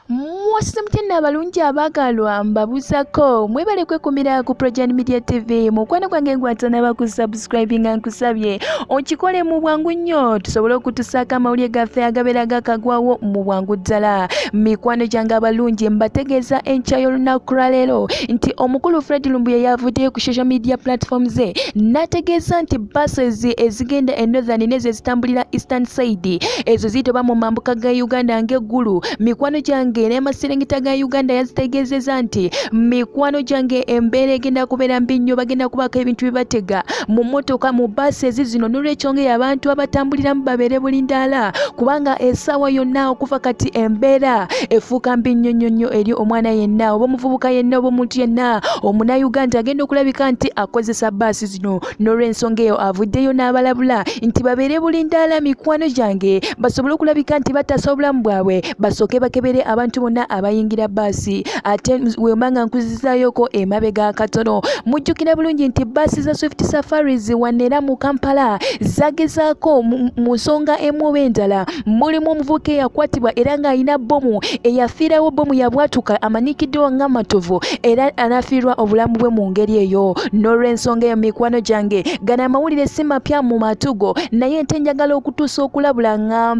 Mwasimutena abalungi abagalwa mbabuzako mwebale kwekumira ku Progen Media TV mukwano gwange gwatanaba ku subscribinga nkusabye okikole mu bwangu nnyo tusobole okutusaako amawulire gaffe agabeera gakagwawo mu bwangu ddala. Mikwano gyange abalungi mbategeeza enkya y'olunaku lwa leero nti omukulu Fred Lumbuye yavuddeyo ku social media platforms ze n'ategeeza nti buses ezigenda e Northern n'ezo ezitambulira Eastern side ezo ziyitibwa mu mambuka ga Uganda ng'eggulu. Mikwano gyange n'amaserengeta ga Uganda yazitegeezezza nti mikwano gyange embeera egenda kubeera mbi nnyo, bagenda kubaako ebintu bibatega mu mmotoka mu buses zino n'olwekyo abantu abatambuliramu babeere bulindaala kubanga essaawa yonna okuva kati embeera efuuka mbi nnyo eri omwana yenna oba omuvubuka yenna oba omuntu yenna Omunayuganda agenda okulabika nti akozesa baasi zino. N'olw'ensonga eyo avuddeyo n'abalabula nti babeere bulindaala mikwano gyange basobole okulabika nti bataasa obulamu bwabwe basooke bakebere abantu bonna abayingira baasi. Ate wembanga nkuzizzaayoko emabega akatono mujjukira bulungi nti baasi za Swift Safaris wanera mu Kampala zagezaako mu nsonga emu oba endala. Mulimu omuvubuka eyakwatibwa era ng'alina bbomu eyafiirawo bbomu yabwatuka amaniikiddewo ng'amatovu era anafiirwa obulamu bwe mu ngeri eyo. N'olw'ensonga eyo mikwano gyange gano amawulire si mapya mu matugo naye nte njagala okutuusa okulabula nga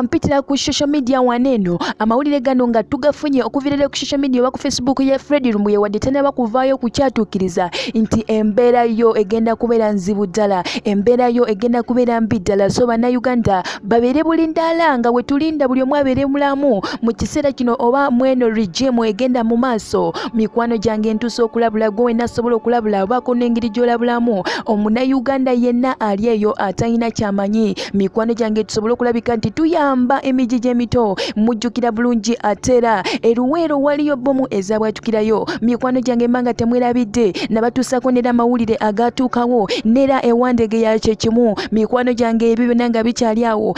mpitira ku social media waneeno amawulire gano nga tugafunye okuviirira ku social media oba ku Facebook ya Fred Lumbuye wadde tanaba kuvaayo kukyatuukiriza nti embeera yo egenda kubeera nzibu ddala, embeera yo egenda kubeera mbi ddala. So bannayuganda babeere bulindaala nga we tulinda buli omu abeere mulamu mu kiseera kino oba mweno regime egenda mu maaso. Mikwano gyange ntuusa okulabula gwe wenna asobola okulabula obaako n'engeri gy'olabulamu omunnayuganda yenna ali eyo atalina kyamanyi. Mikwano gyange tusobole okulabika nti tuyamba emiji gy'emito mujjukira bulungi atera eruweero waliyo bbomu ezabwatukirayo. Mikwano gyange mbanga temwerabidde nabatuusako nera amawulire agatuukawo nera ewandege ya kyekimu. Mikwano gyange ebyo byonna nga bikyali awo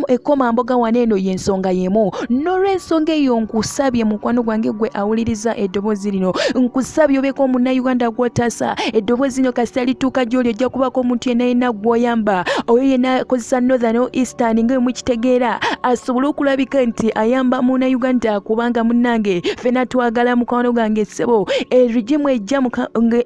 ekoma mboga waneeno y'ensonga y'emu. N'olw'ensonga eyo nkusabye mukwano gwange gwe awuliriza eddoboozi lino nkusabye obeeko omunnayuganda gw'otaasa eddoboozi lino kasita lituuka gy'oli ojja kubaako omuntu yenna yenna gw'oyamba oyo yenna akozesa Northern or Eastern nga mukitegeera asobole okulabika nti ayamba munnayuganda kubanga munnange ffenna twagala mukwano gwange ssebo erigimu ejja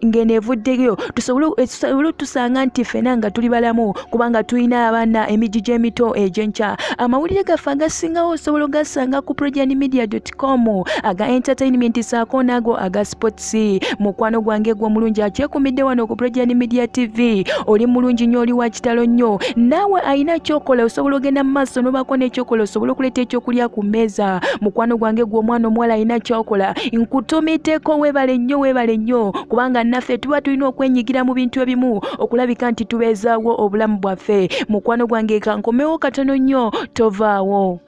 ng'eneevuddeyo tusobole tusanga nti ffenna nga tuli balamu kubanga tulina abaana emiji gy'emito egy'enkya. Amawulire gaffe agasingawo osobola ogasanga ku progenmedia.com aga entertainment saako naago aga sports. Mukwano gwange gwo mulungi akyekuumidde wano ku Progen Media TV oli mulungi nnyo oli wa kitalo nnyo naawe alina kyokola osobola ogenda mu maaso n'obaako n'ekyokola osobola okuleeta ekyokulya ku mmeeza. Mukwano gwange gwe omwana omuwala alina kyokola nkutumiddeko weebale nnyo kubanga naffe tuba tulina okwenyigira mu bintu ebimu okulabika nti tubeezaawo obulamu bwaffe. Mukwano gwange kankomewo katono nnyo tovaawo.